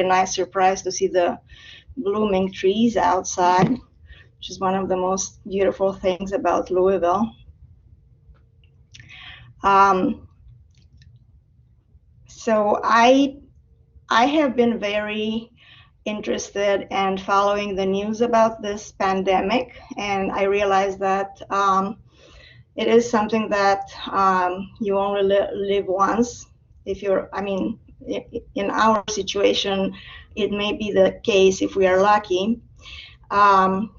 nice surprise to see the blooming trees outside, which is one of the most beautiful things about Louisville. So I have been very interested and following the news about this pandemic, and I realized that it is something that you only live once. If you're, I mean, in our situation, it may be the case if we are lucky. And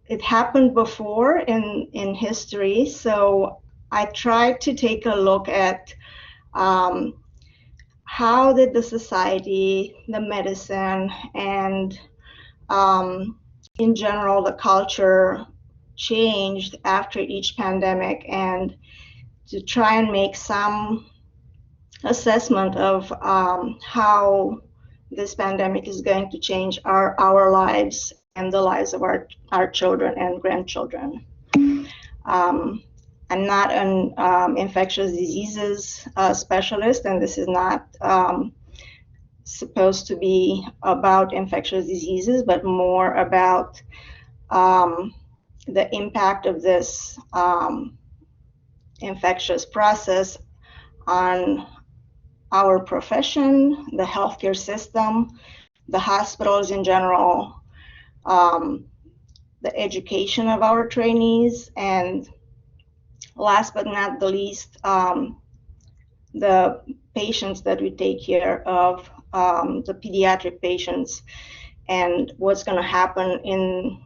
it happened before in history, so I tried to take a look at how did the society, the medicine, and in general the culture changed after each pandemic, and to try and make some assessment of how this pandemic is going to change our lives and the lives of our children and grandchildren. I'm not an infectious diseases specialist, and this is not supposed to be about infectious diseases, but more about the impact of this infectious process on our profession, the healthcare system, the hospitals in general, the education of our trainees, and last but not the least, the patients that we take care of, the pediatric patients, and what's going to happen in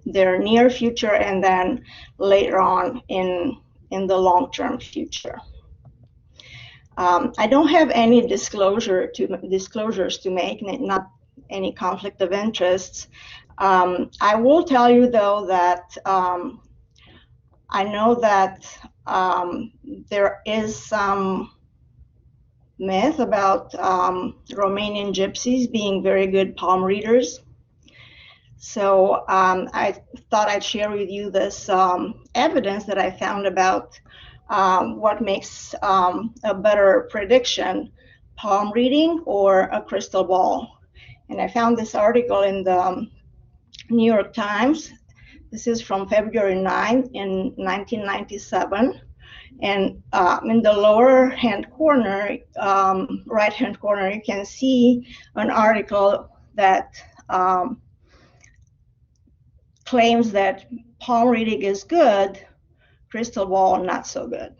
their near future and then later on in the long-term future. I don't have any disclosures to make, not any conflict of interests. I will tell you though that I know that there is some myth about Romanian gypsies being very good palm readers. So I thought I'd share with you this evidence that I found about what makes a better prediction, palm reading or a crystal ball. And I found this article in the New York Times. This is from February 9 in 1997. And in the lower hand corner, right hand corner, you can see an article that claims that palm reading is good, crystal ball not so good.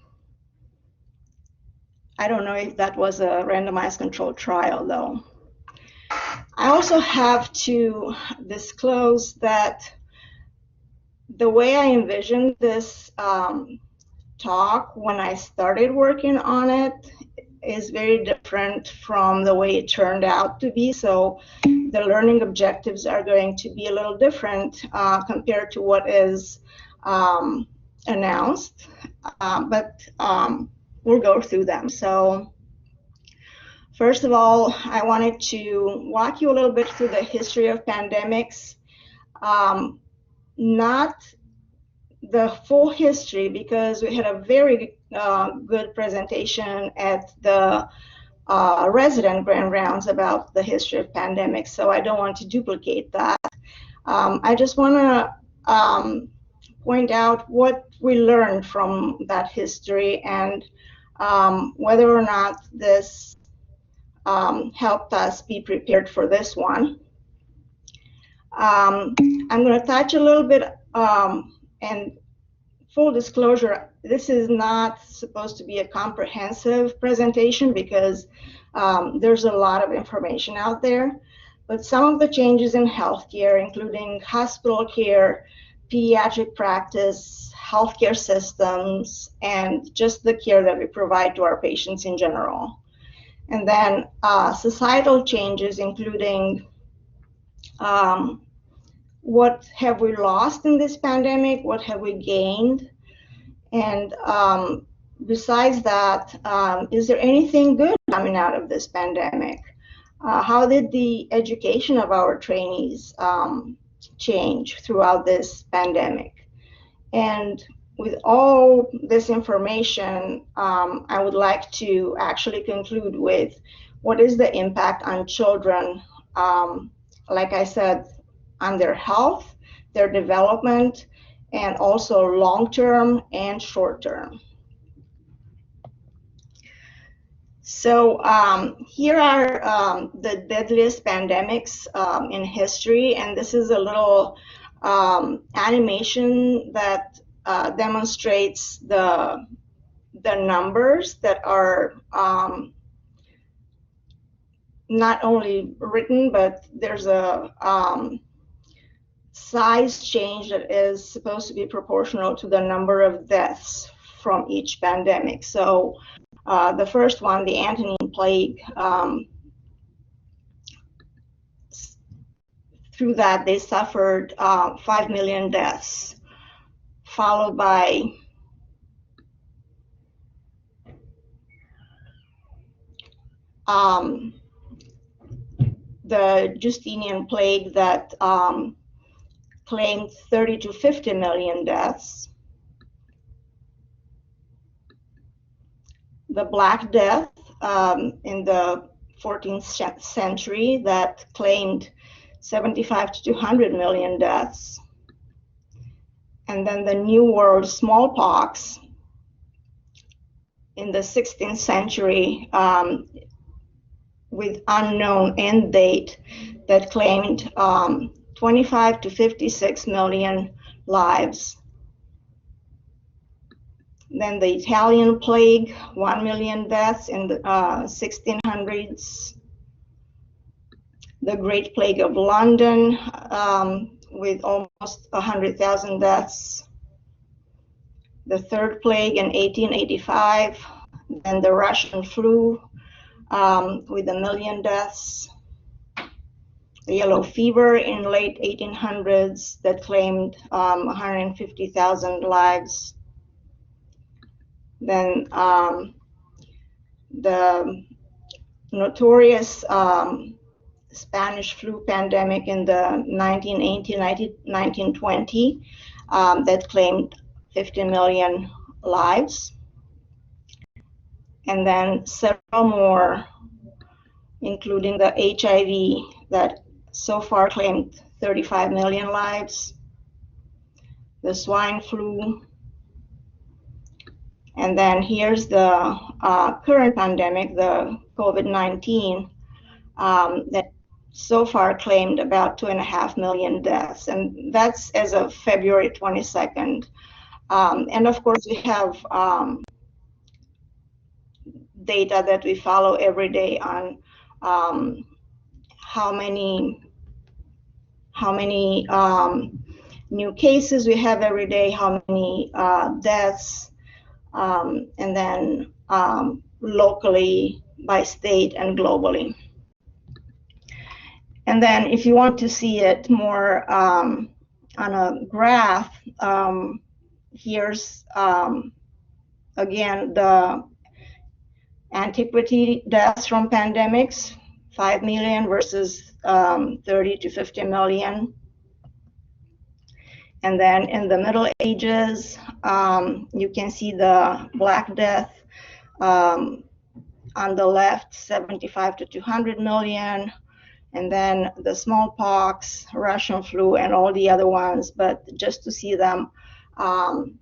I don't know if that was a randomized controlled trial though. I also have to disclose that the way I envisioned this talk when I started working on it is very different from the way it turned out to be. So the learning objectives are going to be a little different compared to what is announced, but we'll go through them. So first of all, I wanted to walk you a little bit through the history of pandemics. Not the full history, because we had a very good presentation at the resident grand rounds about the history of pandemics, so I don't want to duplicate that. I just want to point out what we learned from that history and whether or not this helped us be prepared for this one. I'm going to touch a little bit, and full disclosure, this is not supposed to be a comprehensive presentation because there's a lot of information out there, but some of the changes in healthcare, including hospital care, pediatric practice, healthcare systems, and just the care that we provide to our patients in general. And then societal changes, including what have we lost in this pandemic, what have we gained, and besides that, is there anything good coming out of this pandemic? How did the education of our trainees change throughout this pandemic? And with all this information, I would like to actually conclude with what is the impact on children, like I said, on their health, their development, and also long-term and short-term. So here are the deadliest pandemics in history, and this is a little animation that demonstrates the numbers that are not only written, but there's a size change that is supposed to be proportional to the number of deaths from each pandemic. So the first one, the Antonine Plague, through that they suffered 5 million deaths, followed by the Justinian Plague that claimed 30 to 50 million deaths. The Black Death in the 14th century that claimed 75 to 200 million deaths. And then the New World smallpox in the 16th century with unknown end date that claimed 25 to 56 million lives. Then the Italian plague, 1 million deaths in the 1600s. The Great Plague of London with almost 100,000 deaths. The Third Plague in 1885. Then the Russian flu with 1 million deaths. The yellow fever in late 1800s that claimed 150,000 lives. Then the notorious Spanish flu pandemic in the 1918-1920 that claimed 50 million lives. And then several more, including the HIV that so far claimed 35 million lives, the swine flu, and then here's the current pandemic, the COVID-19, that so far claimed about 2.5 million deaths, and that's as of February 22nd. And of course, we have data that we follow every day on how many new cases we have every day, how many deaths, and then locally by state and globally. And then if you want to see it more on a graph, here's again the antiquity deaths from pandemics, 5 million versus 30 to 50 million. And then in the Middle Ages, you can see the Black Death on the left, 75 to 200 million. And then the smallpox, Russian flu, and all the other ones. But just to see them on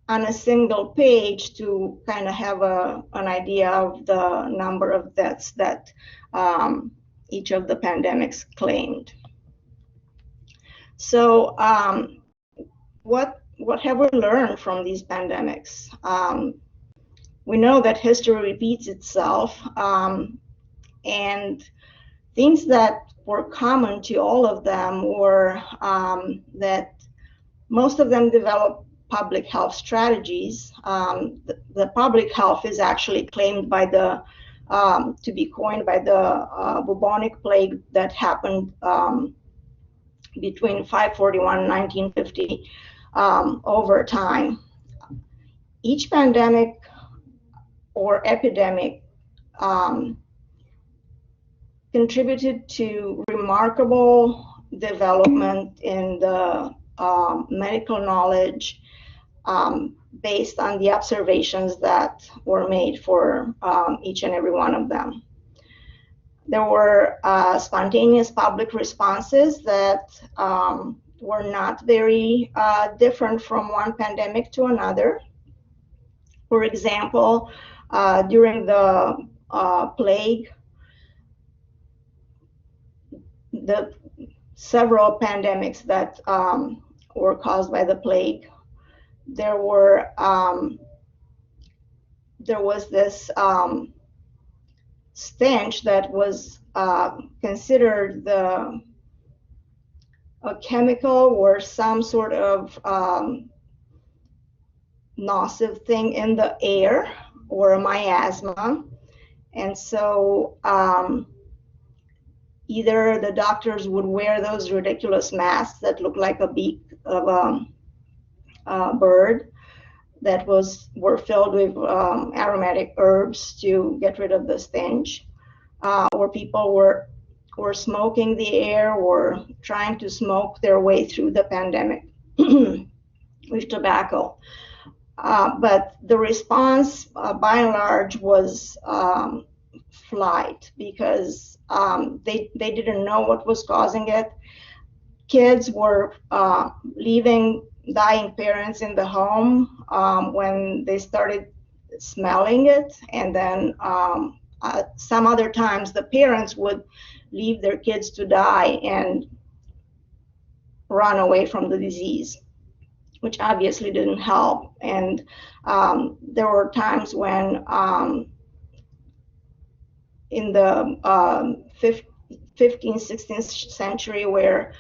a single page to kind of have an idea of the number of deaths that each of the pandemics claimed. So what have we learned from these pandemics? We know that history repeats itself, and things that were common to all of them were that most of them developed public health strategies. The public health is actually claimed by the to be coined by the bubonic plague that happened between 541 and 1950 over time. Each pandemic or epidemic contributed to remarkable development in the medical knowledge based on the observations that were made for each and every one of them. There were spontaneous public responses that were not very different from one pandemic to another. For example, during the plague, the several pandemics that were caused by the plague, there was this stench that was considered a chemical or some sort of nocive thing in the air, or a miasma. And so either the doctors would wear those ridiculous masks that looked like a beak of a bird that were filled with aromatic herbs to get rid of the stench, or people were smoking the air or trying to smoke their way through the pandemic with tobacco. But the response, by and large, was flight, because they didn't know what was causing it. Kids were leaving dying parents in the home when they started smelling it, and then some other times the parents would leave their kids to die and run away from the disease, which obviously didn't help. And there were times when in the 15th, 16th century where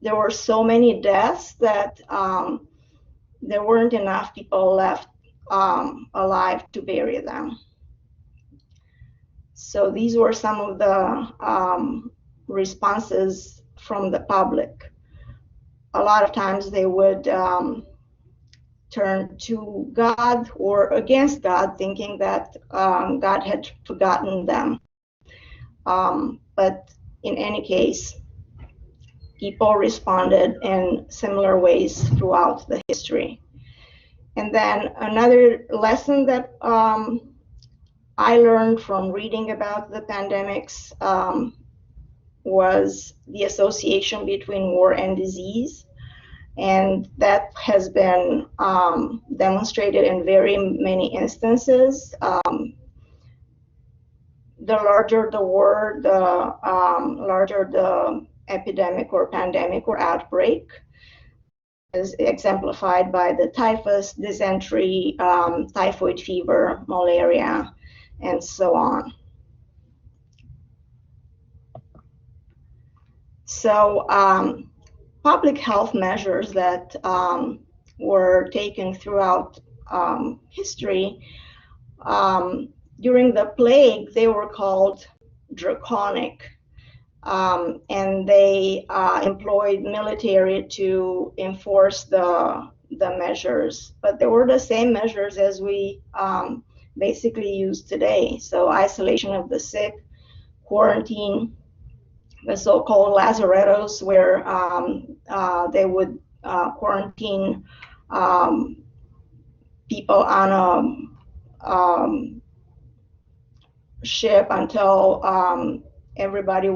there were so many deaths that there weren't enough people left alive to bury them. So these were some of the responses from the public. A lot of times they would turn to God or against God, thinking that God had forgotten them. But in any case, people responded in similar ways throughout the history. And then another lesson that I learned from reading about the pandemics was the association between war and disease. And that has been demonstrated in very many instances. The larger the war, the larger the epidemic or pandemic or outbreak, is exemplified by the typhus, dysentery, typhoid fever, malaria, and so on. So public health measures that were taken throughout history, during the plague, they were called draconic. And they employed military to enforce the measures, but they were the same measures as we basically use today. So isolation of the sick, quarantine, the so-called lazarettos, where they would quarantine people on a ship until everybody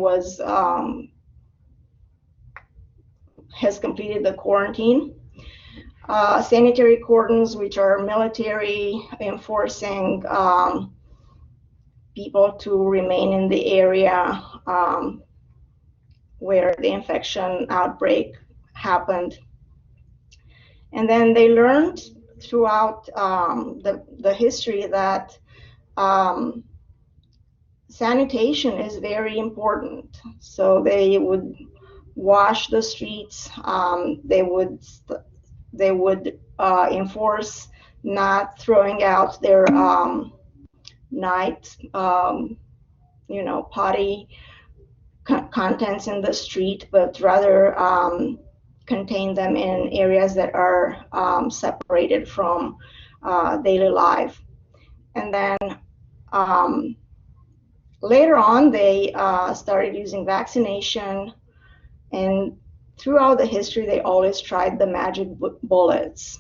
has completed the quarantine. Sanitary cordons, which are military enforcing people to remain in the area where the infection outbreak happened. And then they learned throughout the history that sanitation is very important. So they would wash the streets. They would enforce not throwing out their night, potty contents in the street, but rather contain them in areas that are separated from daily life. And then later on, they started using vaccination, and throughout the history, they always tried the magic bullets,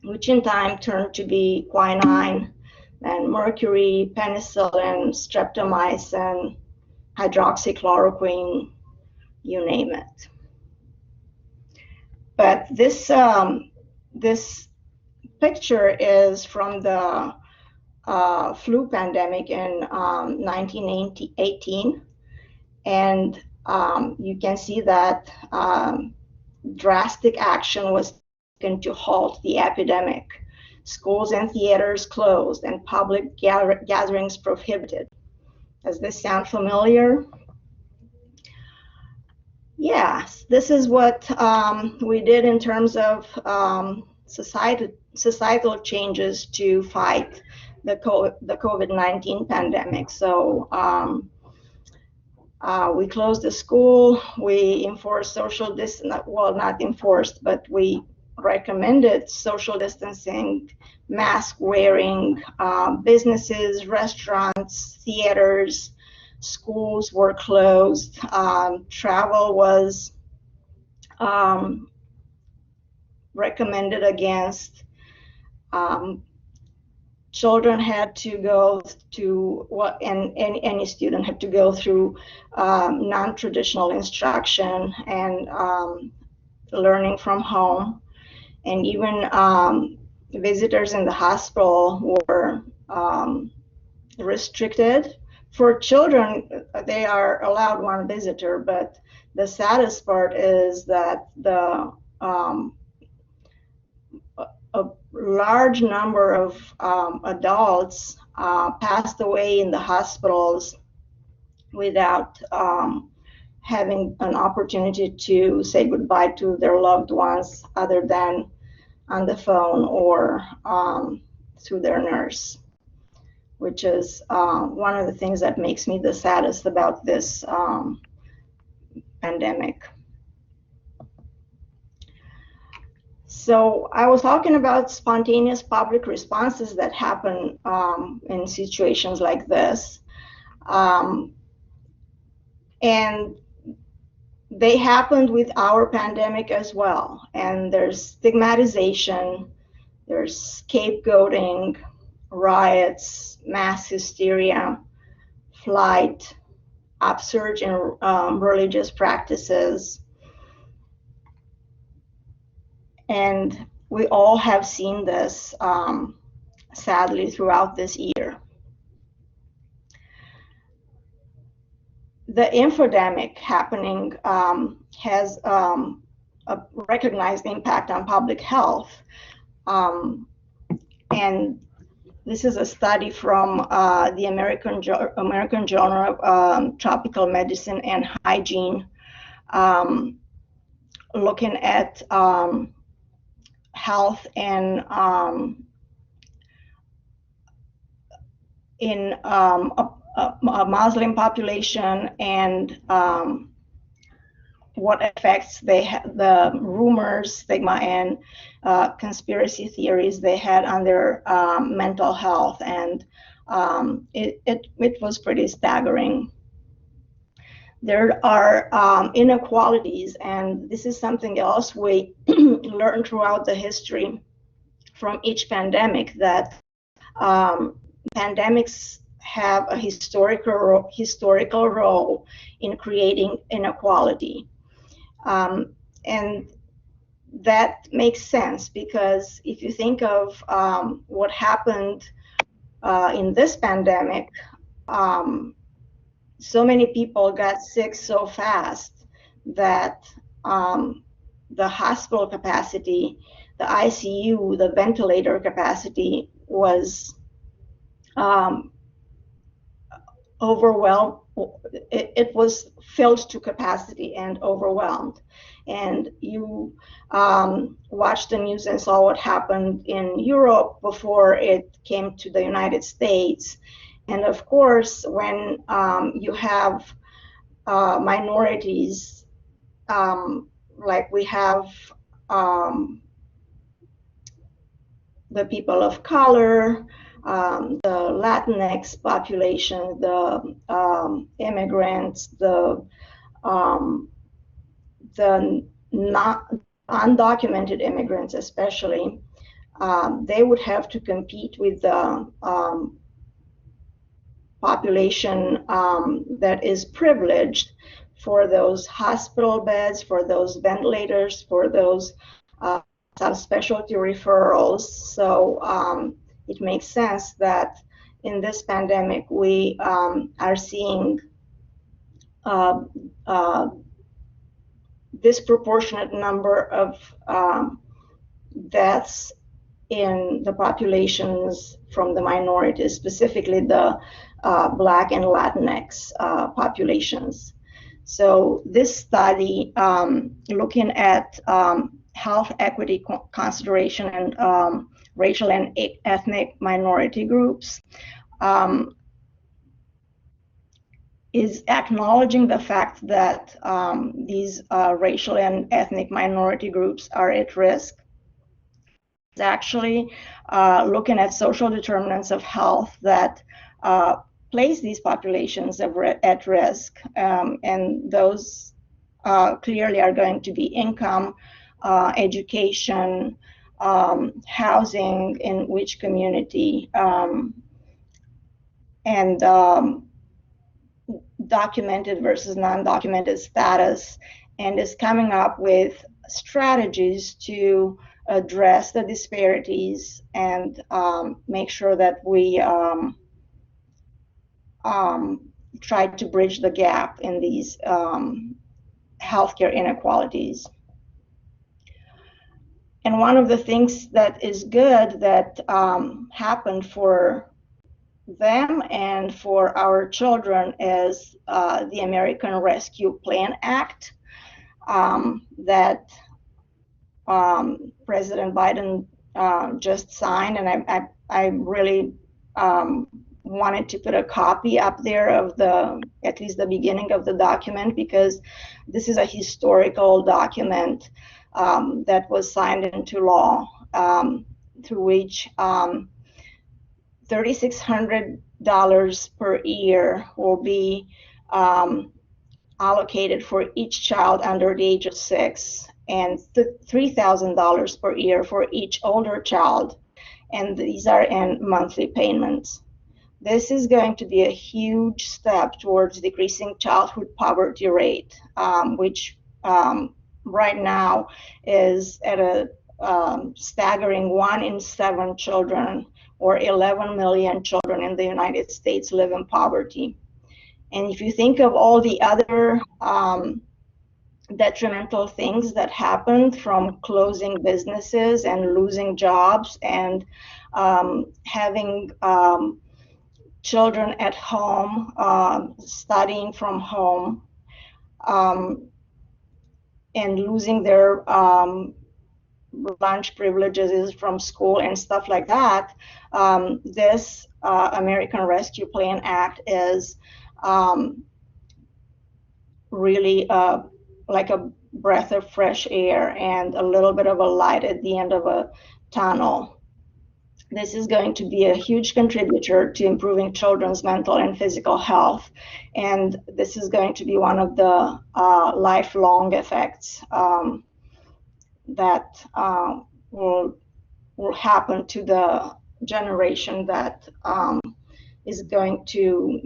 which in time turned to be quinine, and mercury, penicillin, streptomycin, hydroxychloroquine, you name it. But this picture is from the flu pandemic in 1918, and you can see that drastic action was taken to halt the epidemic. Schools and theaters closed and public gatherings prohibited. Does this sound familiar? Yes, this is what we did in terms of societal changes to fight the COVID-19 pandemic. So we closed the school, we enforced social distance, well, not enforced, but we recommended social distancing, mask wearing, businesses, restaurants, theaters, schools were closed, travel was recommended against. Children had to go to and any student had to go through non-traditional instruction and learning from home, and even visitors in the hospital were restricted. For children, they are allowed one visitor, but the saddest part is that a large number of adults passed away in the hospitals without having an opportunity to say goodbye to their loved ones other than on the phone or through their nurse, which is one of the things that makes me the saddest about this pandemic. So I was talking about spontaneous public responses that happen in situations like this. And they happened with our pandemic as well. And there's stigmatization, there's scapegoating, riots, mass hysteria, flight, upsurge in religious practices. And we all have seen this, sadly, throughout this year. The infodemic happening has a recognized impact on public health. And this is a study from the American Journal of Tropical Medicine and Hygiene, looking at health in a Muslim population and what effects the rumors, stigma, and conspiracy theories they had on their mental health, and it was pretty staggering. There are inequalities, and this is something else we learned throughout the history from each pandemic, that pandemics have a historical role in creating inequality. And that makes sense, because if you think of what happened in this pandemic, so many people got sick so fast that the hospital capacity, the ICU, the ventilator capacity was overwhelmed. It was filled to capacity and overwhelmed. And you watched the news and saw what happened in Europe before it came to the United States. And of course, when you have minorities, like we have the people of color, the Latinx population, the immigrants, the not undocumented immigrants especially, they would have to compete with the population that is privileged for those hospital beds, for those ventilators, for those subspecialty referrals. So it makes sense that in this pandemic we are seeing disproportionate number of deaths in the populations from the minorities, specifically the Black and Latinx populations. So this study, looking at health equity consideration and racial and ethnic minority groups, is acknowledging the fact that these racial and ethnic minority groups are at risk. It's actually looking at social determinants of health that place these populations at risk, and those clearly are going to be income, education, housing in which community, and documented versus non-documented status, and is coming up with strategies to address the disparities and make sure that we try to bridge the gap in these healthcare inequalities. And one of the things that is good that happened for them and for our children is the American Rescue Plan Act that President Biden just signed, and I really wanted to put a copy up there of at least the beginning of the document, because this is a historical document that was signed into law, through which $3,600 per year will be allocated for each child under the age of 6, and $3,000 per year for each older child, and these are in monthly payments. This is going to be a huge step towards decreasing childhood poverty rate, which right now is at a staggering 1 in 7 children, or 11 million children in the United States live in poverty. And if you think of all the other detrimental things that happened, from closing businesses and losing jobs and having children at home, studying from home, and losing their lunch privileges from school and stuff like that, this American Rescue Plan Act is really like a breath of fresh air and a little bit of a light at the end of a tunnel. This is going to be a huge contributor to improving children's mental and physical health, and this is going to be one of the lifelong effects that will happen to the generation that is going to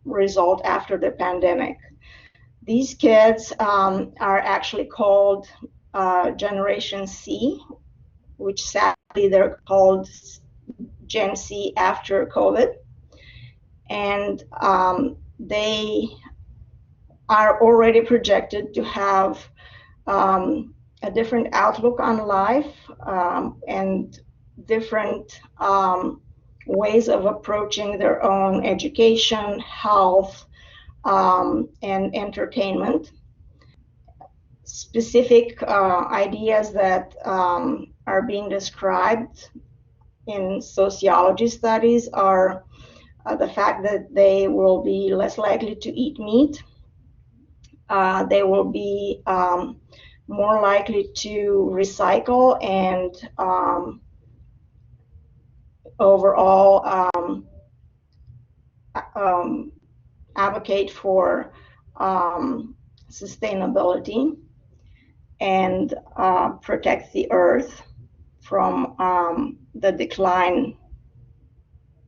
result after the pandemic. These kids are actually called Generation C, which sadly they're called Gen C after COVID. And they are already projected to have a different outlook on life and different ways of approaching their own education, health, and entertainment. Specific ideas that are being described in sociology studies are the fact that they will be less likely to eat meat. They will be more likely to recycle and overall advocate for sustainability and protect the earth. from the decline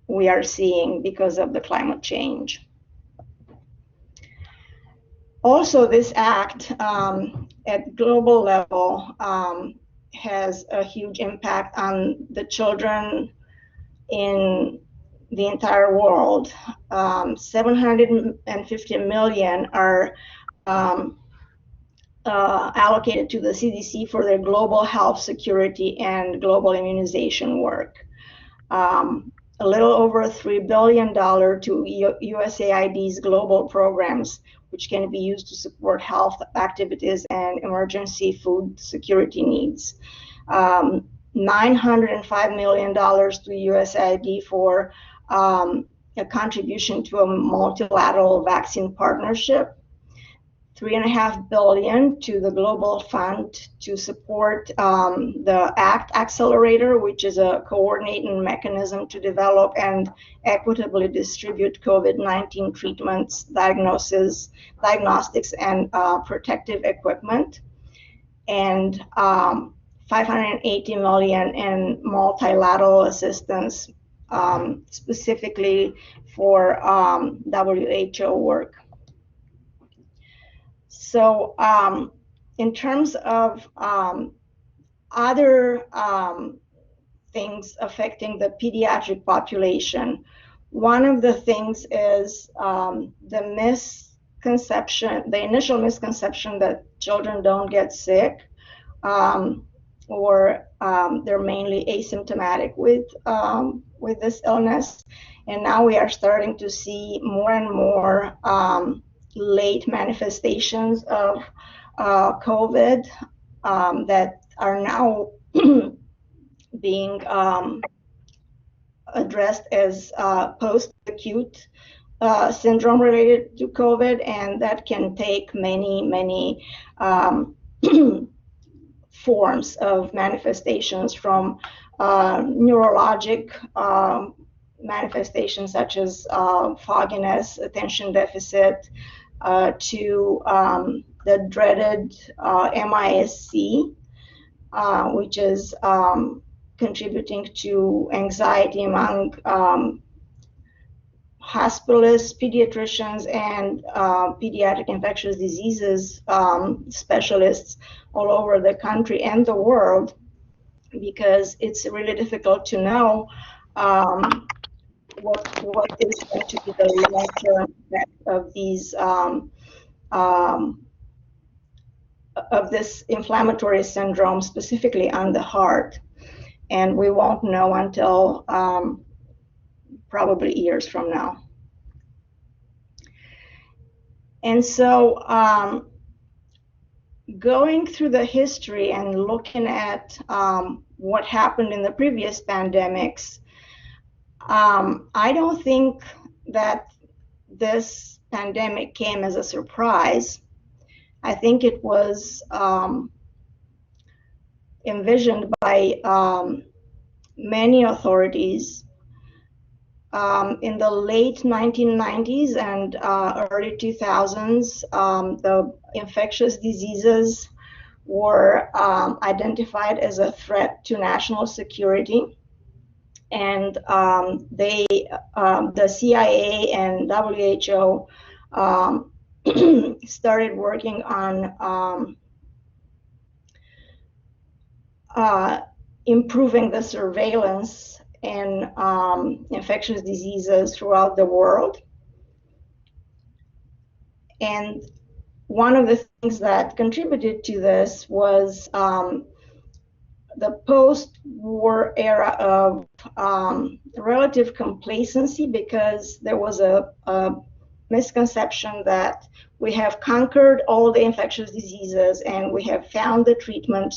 we are seeing because of the climate change. Also, this act at global level has a huge impact on the children in the entire world. 750 million are allocated to the CDC for their global health security and global immunization work. A little over $3 billion to USAID's global programs, which can be used to support health activities and emergency food security needs. $905 million to USAID for a contribution to a multilateral vaccine partnership. $3.5 billion to the Global Fund to support the ACT Accelerator, which is a coordinating mechanism to develop and equitably distribute COVID-19 treatments, diagnostics, and protective equipment. And $580 million in multilateral assistance, specifically for WHO work. So in terms of other things affecting the pediatric population, one of the things is the initial misconception that children don't get sick, or they're mainly asymptomatic with this illness. And now we are starting to see more and more late manifestations of COVID that are now being addressed as post-acute syndrome related to COVID, and that can take many forms of manifestations, from neurologic manifestations such as fogginess, attention deficit, to the dreaded MISC, which is contributing to anxiety among hospitalists, pediatricians, and pediatric infectious diseases specialists all over the country and the world, because it's really difficult to know what is going to be the long-term effect of these of this inflammatory syndrome, specifically on the heart, and we won't know until probably years from now. And so going through the history and looking at what happened in the previous pandemics, I don't think that this pandemic came as a surprise. I think it was envisioned by many authorities. In the late 1990s and early 2000s, the infectious diseases were identified as a threat to national security. And the CIA and WHO started working on improving the surveillance in infectious diseases throughout the world. And one of the things that contributed to this was the post-war era of relative complacency, because there was a misconception that we have conquered all the infectious diseases and we have found the treatment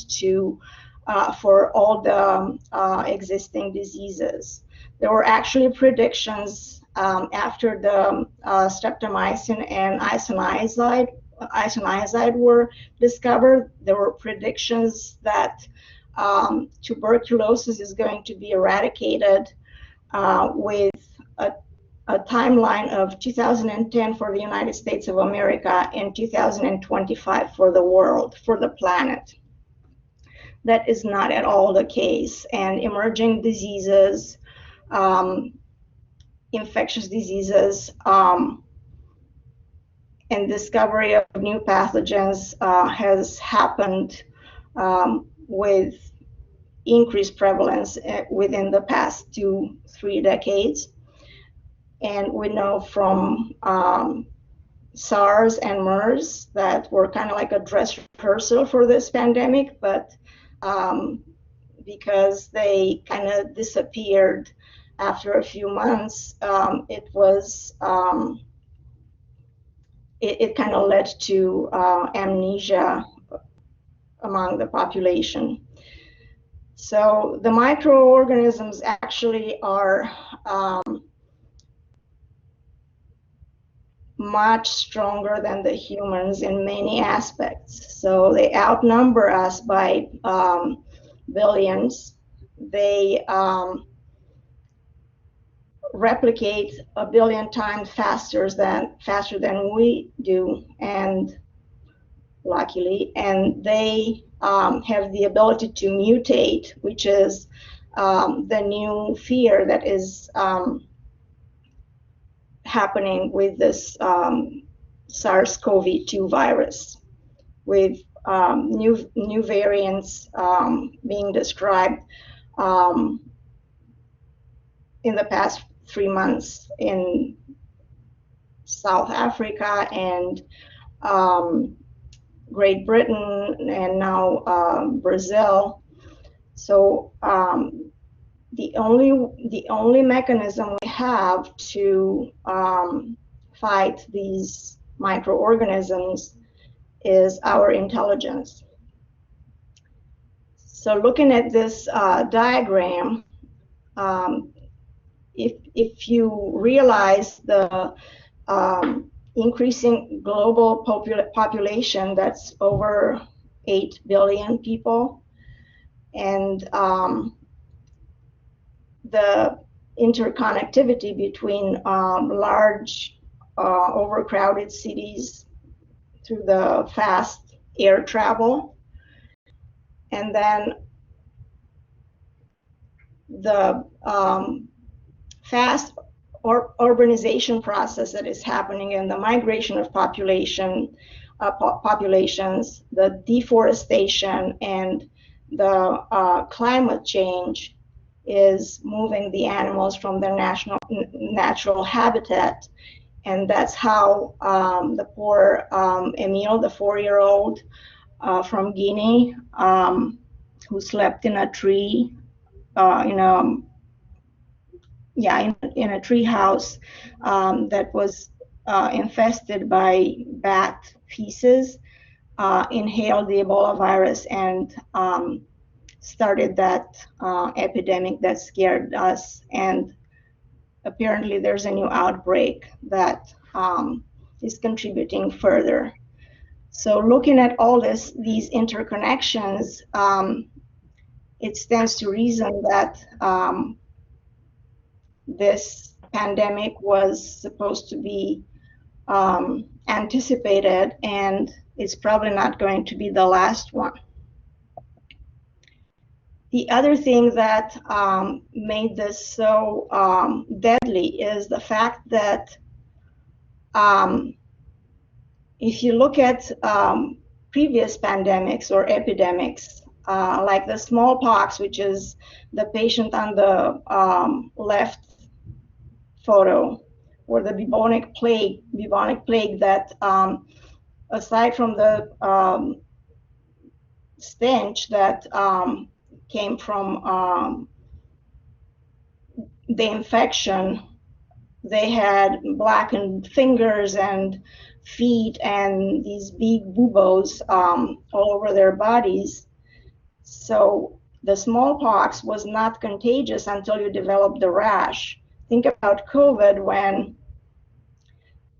for all the existing diseases. There were actually predictions after the streptomycin and isoniazid were discovered. There were predictions that tuberculosis is going to be eradicated with a timeline of 2010 for the United States of America and 2025 for the world, for the planet. That is not at all the case. And emerging diseases, infectious diseases, and discovery of new pathogens has happened with increased prevalence within the past 2-3 decades. And we know from SARS and MERS that were kind of like a dress rehearsal for this pandemic, but because they kind of disappeared after a few months, it kind of led to amnesia among the population. So the microorganisms actually are much stronger than the humans in many aspects. So they outnumber us by billions. They replicate 1 billion times faster than we do, and luckily, and they have the ability to mutate, which is the new fear that is happening with this SARS-CoV-2 virus, with new variants being described in the past 3 months in South Africa and Great Britain and now Brazil. So the only mechanism we have to fight these microorganisms is our intelligence. So looking at this diagram, if you realize the increasing global population, that's over 8 billion people, and the interconnectivity between large overcrowded cities through the fast air travel, and then the fast urbanization process that is happening and the migration of populations, the deforestation and the climate change is moving the animals from their natural habitat. And that's how the poor Emil, the 4-year-old from Guinea, who slept in a tree, in a tree house that was infested by bat feces, inhaled the Ebola virus and started that epidemic that scared us. And apparently there's a new outbreak that is contributing further. So looking at all these interconnections, it stands to reason that this pandemic was supposed to be anticipated, and it's probably not going to be the last one. The other thing that made this so deadly is the fact that if you look at previous pandemics or epidemics, like the smallpox, which is the patient on the left photo, or the bubonic plague that aside from the stench that came from the infection, they had blackened fingers and feet and these big buboes all over their bodies. So the smallpox was not contagious until you developed the rash. Think about COVID, when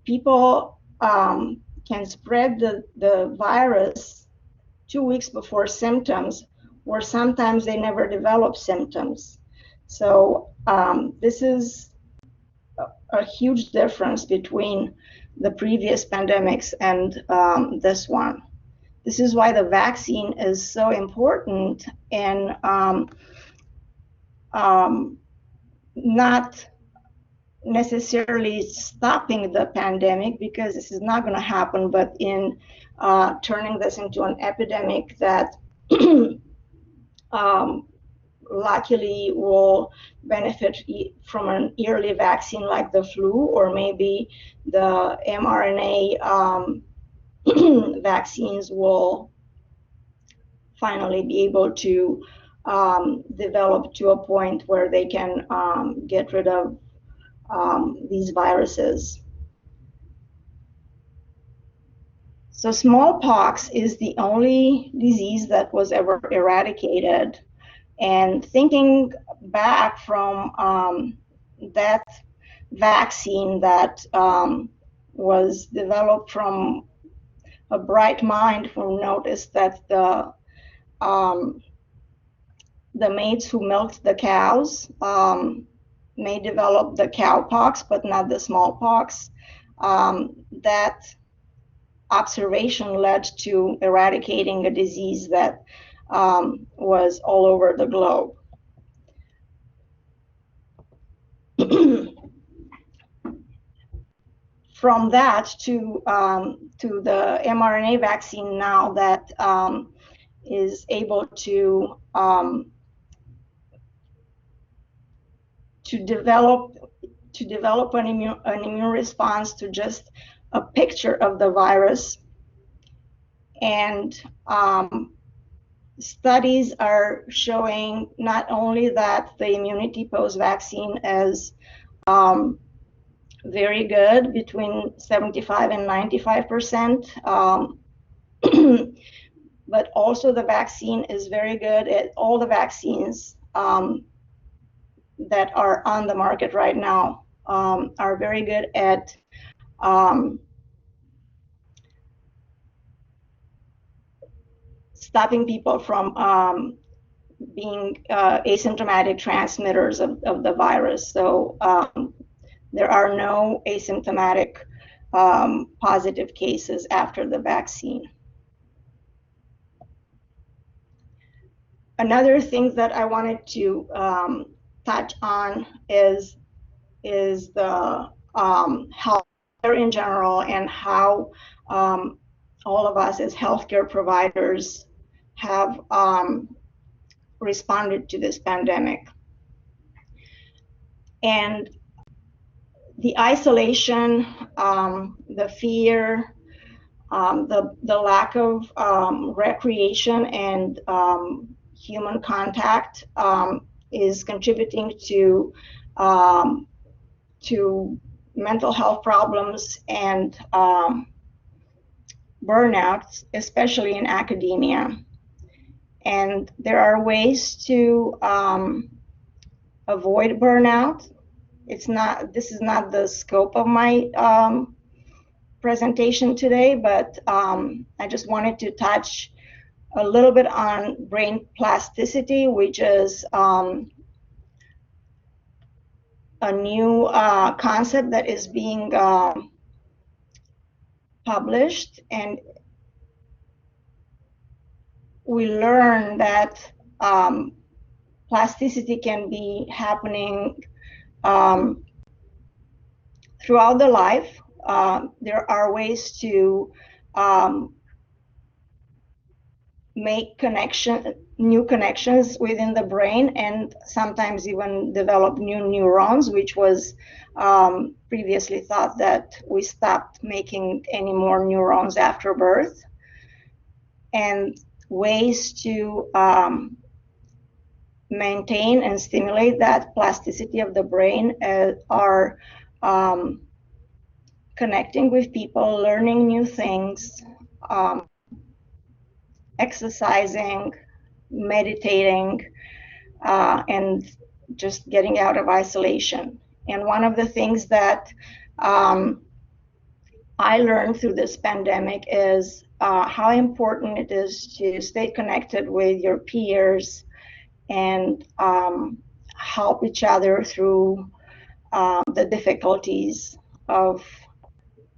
people can spread the virus 2 weeks before symptoms, or sometimes they never develop symptoms. So this is a huge difference between the previous pandemics and this one. this is why the vaccine is so important in not necessarily stopping the pandemic, because this is not going to happen, but in turning this into an epidemic that luckily will benefit from an yearly vaccine like the flu, or maybe the mRNA vaccines will finally be able to develop to a point where they can get rid of these viruses. So smallpox is the only disease that was ever eradicated. And thinking back from that vaccine that was developed from a bright mind who noticed that the maids who milked the cows may develop the cowpox, but not the smallpox. That observation led to eradicating a disease that was all over the globe. From that to the mRNA vaccine now that is able to develop an immune response to just a picture of the virus. And studies are showing not only that the immunity post-vaccine is very good, between 75 and 95%, but also the vaccine is very good at all the vaccines that are on the market right now are very good at stopping people from being asymptomatic transmitters of the virus. So there are no asymptomatic positive cases after the vaccine. Another thing that I wanted to touch on is the healthcare in general, and how all of us as healthcare providers have responded to this pandemic. And the isolation, the fear, the lack of recreation and human contact is contributing to mental health problems and burnout, especially in academia. And there are ways to avoid burnout. This is not the scope of my presentation today, but I just wanted to touch a little bit on brain plasticity, which is a new concept that is being published. And we learn that plasticity can be happening throughout the life. There are ways to make new connections within the brain, and sometimes even develop new neurons, which was previously thought that we stopped making any more neurons after birth. And ways to maintain and stimulate that plasticity of the brain are connecting with people, learning new things, exercising, meditating, and just getting out of isolation. And one of the things that I learned through this pandemic is how important it is to stay connected with your peers and help each other through the difficulties of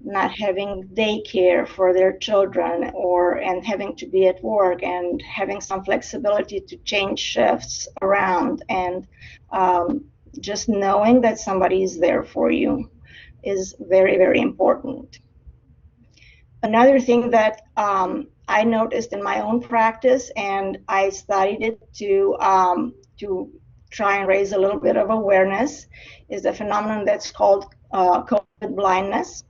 not having daycare for their children, and having to be at work, and having some flexibility to change shifts around, and just knowing that somebody is there for you is very, very important. Another thing that I noticed in my own practice, and I studied it to try and raise a little bit of awareness, is a phenomenon that's called COVID blindness.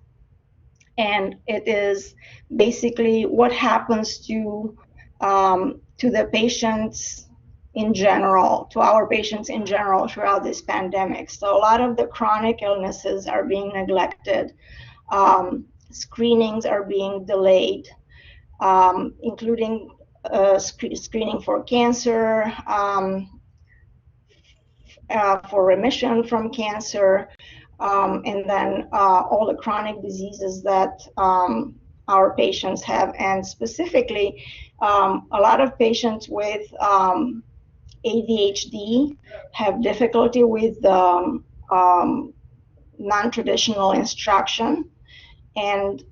And it is basically what happens to the patients in general, to our patients in general throughout this pandemic. So a lot of the chronic illnesses are being neglected. Screenings are being delayed, including screening for cancer, for remission from cancer, and then all the chronic diseases that our patients have. And specifically, a lot of patients with ADHD have difficulty with non-traditional instruction, and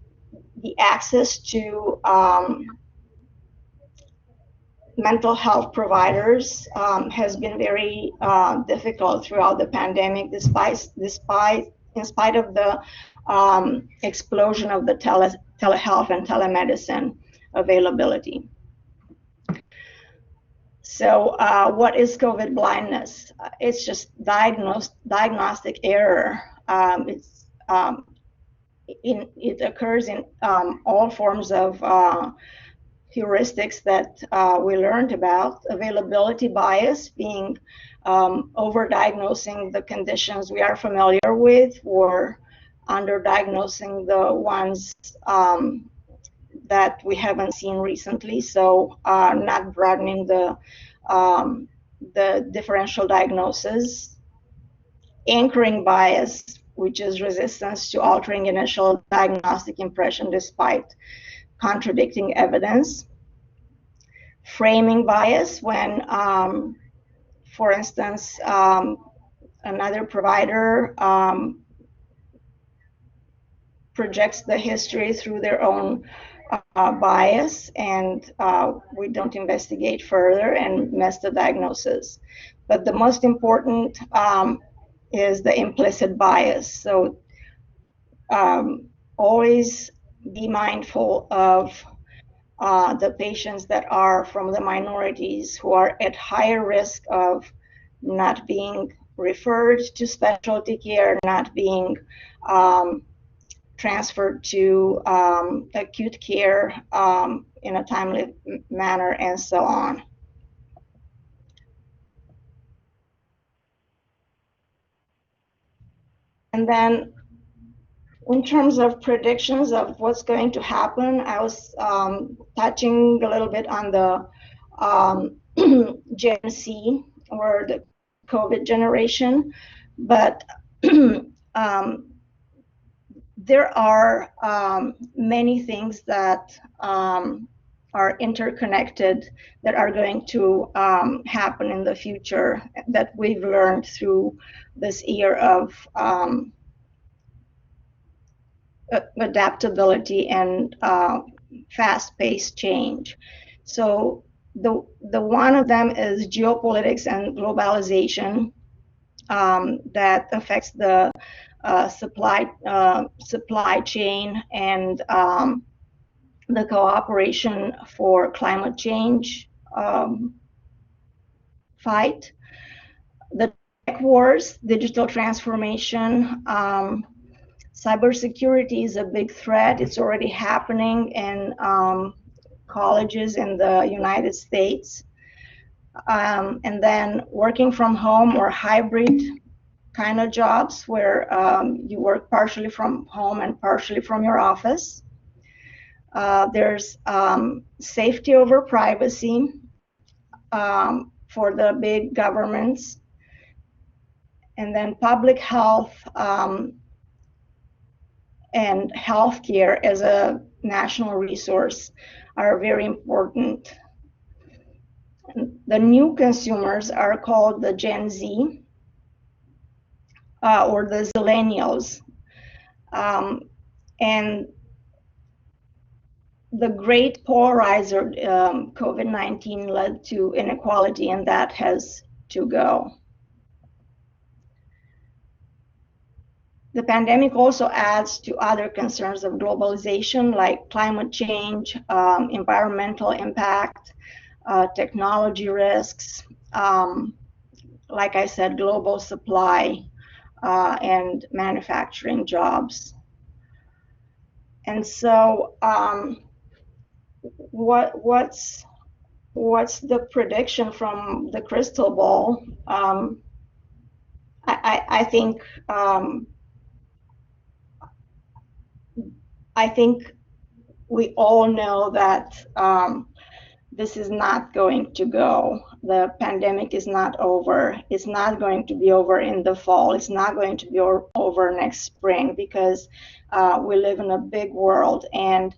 the access to mental health providers has been very difficult throughout the pandemic, in spite of the explosion of the telehealth and telemedicine availability. So what is COVID blindness? It's just diagnostic error. It occurs in all forms of heuristics that we learned about. Availability bias, being overdiagnosing the conditions we are familiar with, or underdiagnosing the ones that we haven't seen recently. So not broadening the differential diagnosis. Anchoring bias, which is resistance to altering initial diagnostic impression despite contradicting evidence. Framing bias, when, for instance, another provider projects the history through their own bias, and we don't investigate further and miss the diagnosis. But the most important is the implicit bias. So always be mindful of the patients that are from the minorities, who are at higher risk of not being referred to specialty care, not being transferred to acute care in a timely manner, and so on. And then in terms of predictions of what's going to happen, I was touching a little bit on the Gen Z, or the COVID generation, but there are many things that are interconnected that are going to happen in the future, that we've learned through this year of adaptability and fast-paced change. So the one of them is geopolitics and globalization, that affects the supply chain and the cooperation for climate change fight. The tech wars, digital transformation, cybersecurity is a big threat. It's already happening in colleges in the United States. And then working from home, or hybrid kind of jobs, where you work partially from home and partially from your office. There's safety over privacy for the big governments. And then public health and healthcare as a national resource are very important. And the new consumers are called the Gen Z, or the Zillennials. And the great polarizer, COVID-19 led to inequality, and that has to go. The pandemic also adds to other concerns of globalization, like climate change, environmental impact, technology risks, like I said, global supply, and manufacturing jobs. And so what's the prediction from the crystal ball? I think we all know that this is not going to go. The pandemic is not over. It's not going to be over in the fall. It's not going to be over next spring, because we live in a big world, and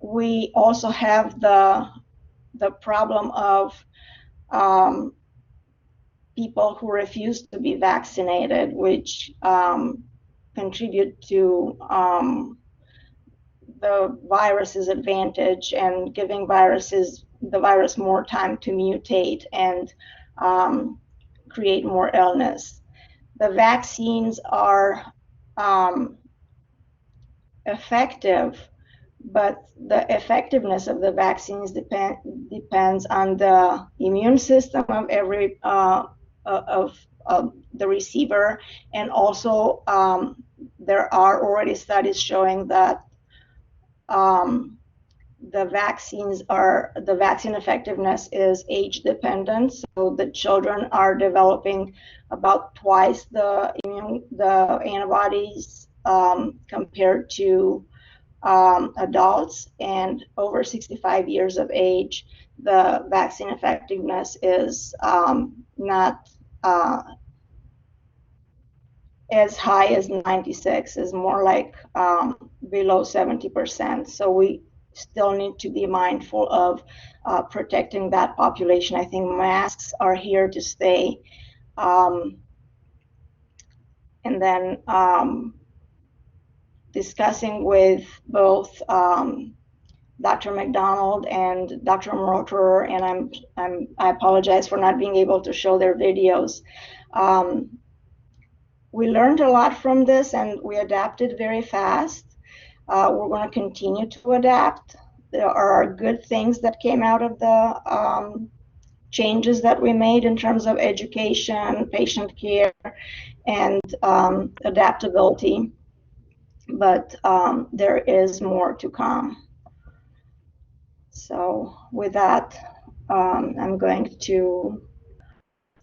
we also have the problem of people who refuse to be vaccinated, which contribute to the virus's advantage and giving the virus more time to mutate and create more illness. The vaccines are effective, but the effectiveness of the vaccines depends on the immune system of every of the receiver, and also there are already studies showing that the vaccine effectiveness is age dependent. So the children are developing about twice the antibodies compared to adults, and over 65 years of age, the vaccine effectiveness is not as high as 96, is more like below 70%. So we still need to be mindful of protecting that population. I think masks are here to stay. And then discussing with both Dr. McDonald and Dr. Mrotor, and I apologize for not being able to show their videos. We learned a lot from this, and we adapted very fast. We're going to continue to adapt. There are good things that came out of the changes that we made in terms of education, patient care, and adaptability. But there is more to come. So with that, I'm going to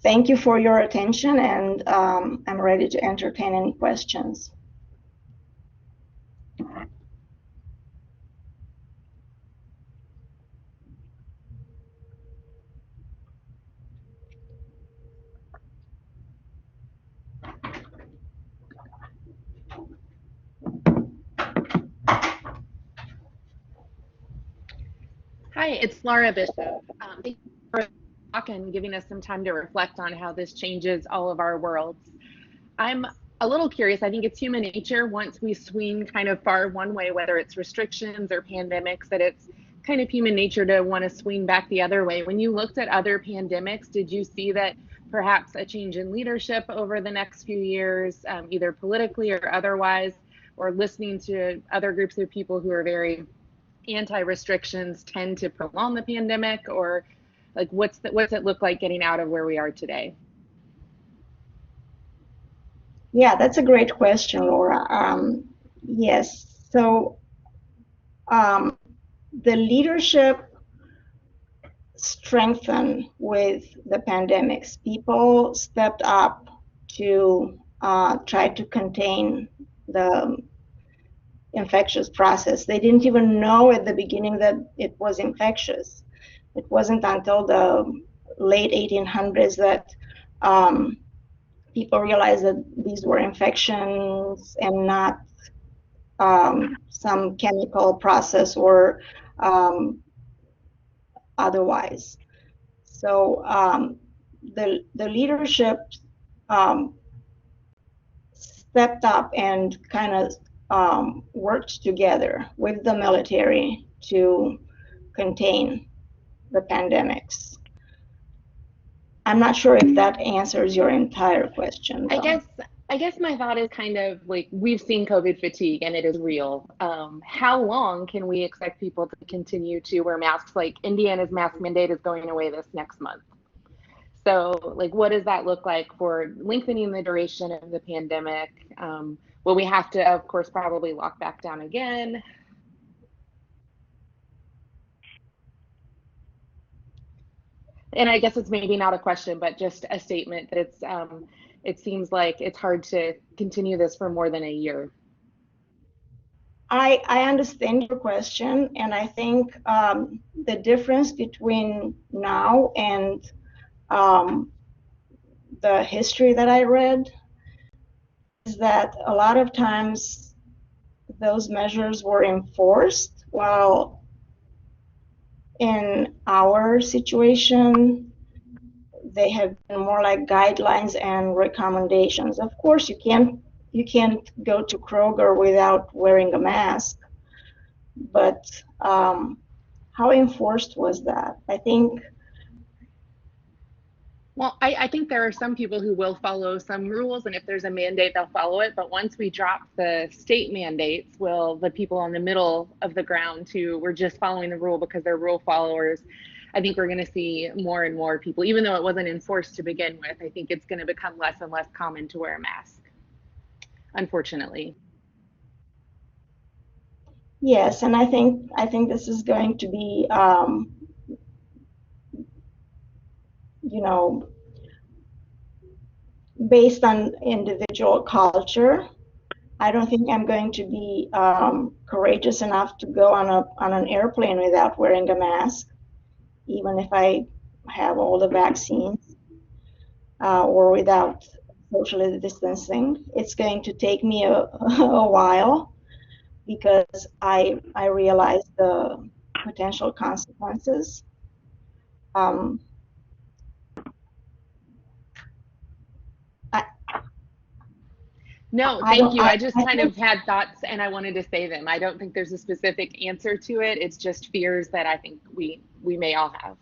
thank you for your attention, and I'm ready to entertain any questions. Hi, it's Laura Bishop. Thank you for talking and giving us some time to reflect on how this changes all of our worlds. I'm a little curious. I think it's human nature, once we swing kind of far one way, whether it's restrictions or pandemics, that it's kind of human nature to want to swing back the other way. When you looked at other pandemics, did you see that perhaps a change in leadership over the next few years, either politically or otherwise, or listening to other groups of people who are very anti-restrictions tend to prolong the pandemic, or like what's it look like getting out of where we are today? Yeah, that's a great question, Laura. Yes, so the leadership strengthened with the pandemics. People stepped up to try to contain the infectious process. They didn't even know at the beginning that it was infectious. It wasn't until the late 1800s that people realized that these were infections and not some chemical process or otherwise. So the leadership stepped up and kind of worked together with the military to contain the pandemics. I'm not sure if that answers your entire question, though. I guess my thought is kind of like we've seen COVID fatigue and it is real. How long can we expect people to continue to wear masks? Like Indiana's mask mandate is going away this next month. So like, what does that look like for lengthening the duration of the pandemic? Will we have to, of course, probably lock back down again? And I guess it's maybe not a question, but just a statement that it seems like it's hard to continue this for more than a year. I understand your question, and I think the difference between now and the history that I read is that a lot of times those measures were enforced, while in our situation, they have been more like guidelines and recommendations. Of course, you can't go to Kroger without wearing a mask, but how enforced was that? I think. Well, I think there are some people who will follow some rules, and if there's a mandate, they'll follow it. But once we drop the state mandates, will the people on the middle of the ground who were just following the rule because they're rule followers, I think we're going to see more and more people, even though it wasn't enforced to begin with, I think it's going to become less and less common to wear a mask, unfortunately. Yes, and I think this is going to be, you know, based on individual culture. I don't think I'm going to be courageous enough to go on an airplane without wearing a mask, even if I have all the vaccines, or without social distancing. It's going to take me a while because I realize the potential consequences. No, thank you. I just kind of had thoughts and I wanted to say them. I don't think there's a specific answer to it. It's just fears that I think we may all have.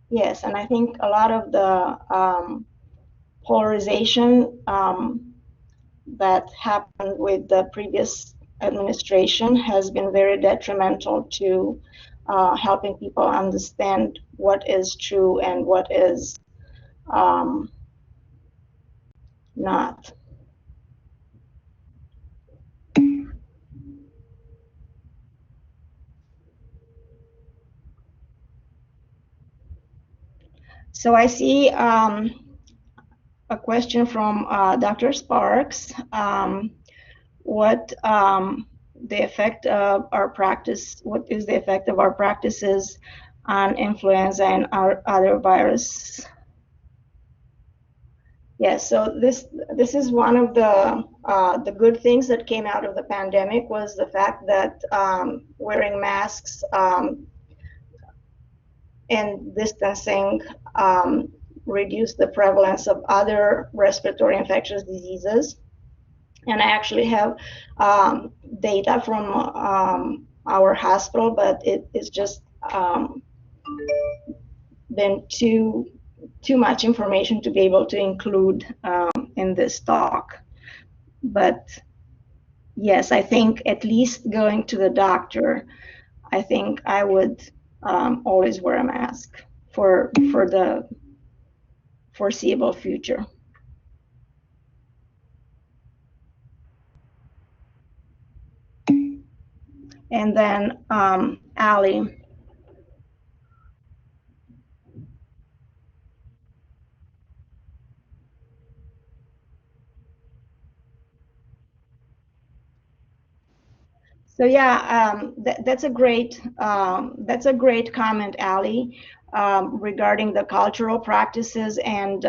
Yes, and I think a lot of the polarization that happened with the previous administration has been very detrimental to helping people understand what is true and what is not. So I see a question from Dr. Sparks. What the effect of our practice? What is the effect of our practices on influenza and our other virus? Yes, so this is one of the good things that came out of the pandemic was the fact that wearing masks and distancing reduced the prevalence of other respiratory infectious diseases. And I actually have data from our hospital, but it's just been too much information to be able to include in this talk. But yes, I think at least going to the doctor, I think I would always wear a mask for the foreseeable future. And then Ali. So yeah, that's a great comment, Ali, regarding the cultural practices and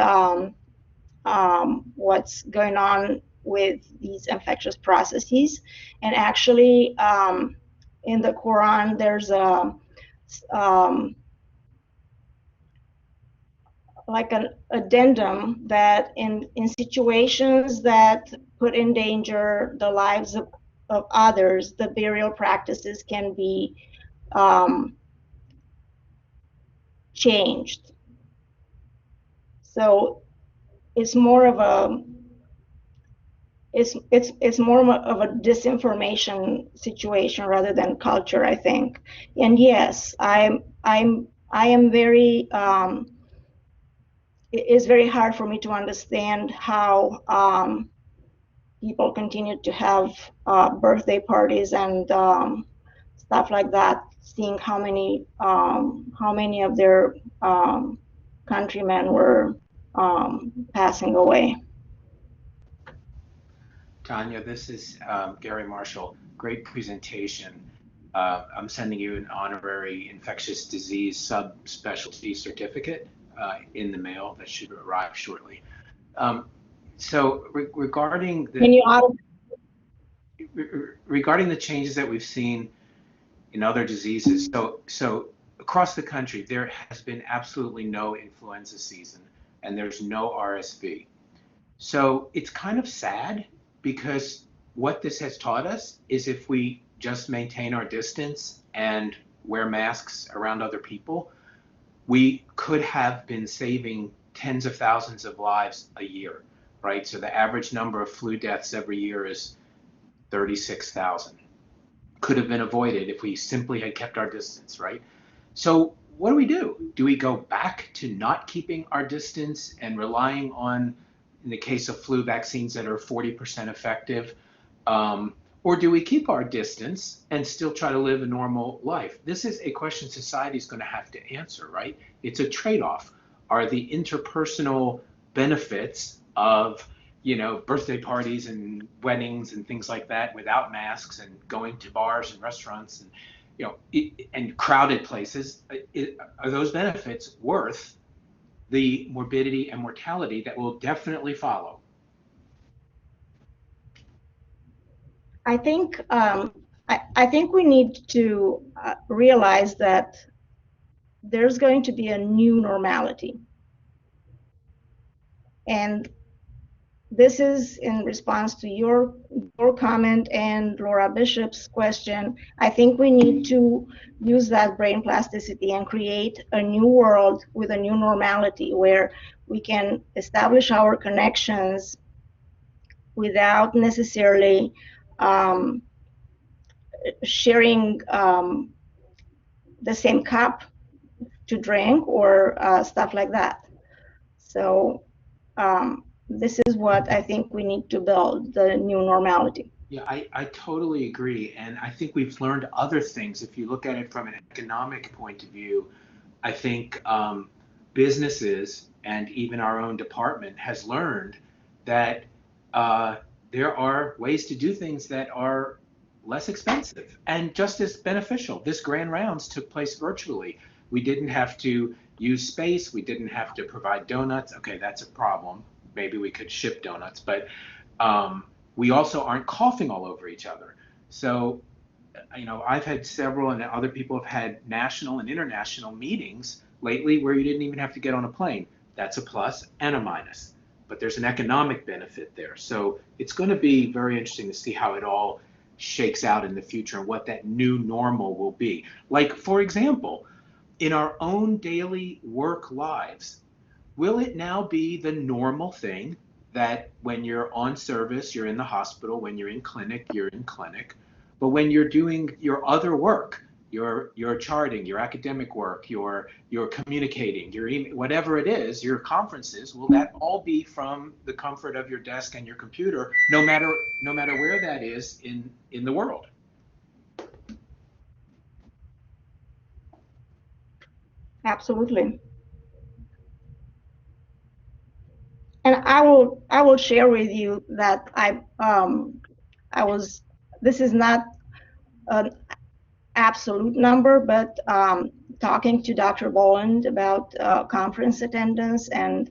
what's going on with these infectious processes. And actually, in the Quran, there's like an addendum that in situations that put in danger the lives of others, the burial practices can be changed. So it's more of a it's more of a disinformation situation rather than culture, I think. And yes, I am very it is very hard for me to understand how people continue to have birthday parties and stuff like that, seeing how many of their countrymen were passing away. Tanya, this is Gary Marshall. Great presentation. I'm sending you an honorary infectious disease subspecialty certificate in the mail that should arrive shortly. Regarding the changes that we've seen in other diseases, so across the country there has been absolutely no influenza season, and there's no RSV. So it's kind of sad, because what this has taught us is if we just maintain our distance and wear masks around other people, we could have been saving tens of thousands of lives a year, right? So the average number of flu deaths every year is 36,000. Could have been avoided if we simply had kept our distance, right? So what do? Do we go back to not keeping our distance and relying on, in the case of flu vaccines that are 40% effective, or do we keep our distance and still try to live a normal life? This is a question society is going to have to answer, right? It's a trade-off. Are the interpersonal benefits of, birthday parties and weddings and things like that without masks and going to bars and restaurants and, and crowded places, are those benefits worth the morbidity and mortality that will definitely follow? I think I think we need to realize that there's going to be a new normality, and this is in response to your comment and Laura Bishop's question. I think we need to use that brain plasticity and create a new world with a new normality where we can establish our connections without necessarily sharing the same cup to drink or stuff like that. So this is what I think we need to build, the new normality. Yeah, I totally agree. And I think we've learned other things. If you look at it from an economic point of view, I think businesses and even our own department has learned that there are ways to do things that are less expensive and just as beneficial. This Grand Rounds took place virtually. We didn't have to use space. We didn't have to provide donuts. Okay, that's a problem. Maybe we could ship donuts, but we also aren't coughing all over each other. So, I've had several, and other people have had national and international meetings lately where you didn't even have to get on a plane. That's a plus and a minus, but there's an economic benefit there. So it's going to be very interesting to see how it all shakes out in the future and what that new normal will be. Like, for example, in our own daily work lives, will it now be the normal thing that when you're on service, you're in the hospital, when you're in clinic, you're in clinic, but when you're doing your other work, your charting, your academic work, your communicating, your email, whatever it is, your conferences, will that all be from the comfort of your desk and your computer, no matter where that is in the world? Absolutely. And I will share with you that this is not an absolute number, but talking to Dr. Boland about conference attendance and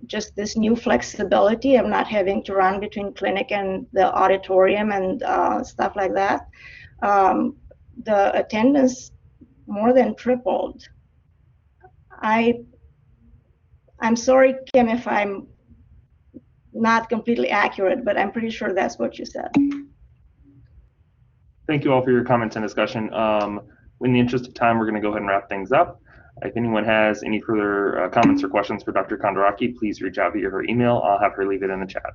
just this new flexibility of not having to run between clinic and the auditorium and stuff like that, the attendance more than tripled. I'm sorry, Kim, if I'm not completely accurate, but I'm pretty sure that's what you said. Thank you all for your comments and discussion. In the interest of time, we're going to go ahead and wrap things up. If anyone has any further comments or questions for Dr. Kondraki, please reach out via her email. I'll have her leave it in the chat.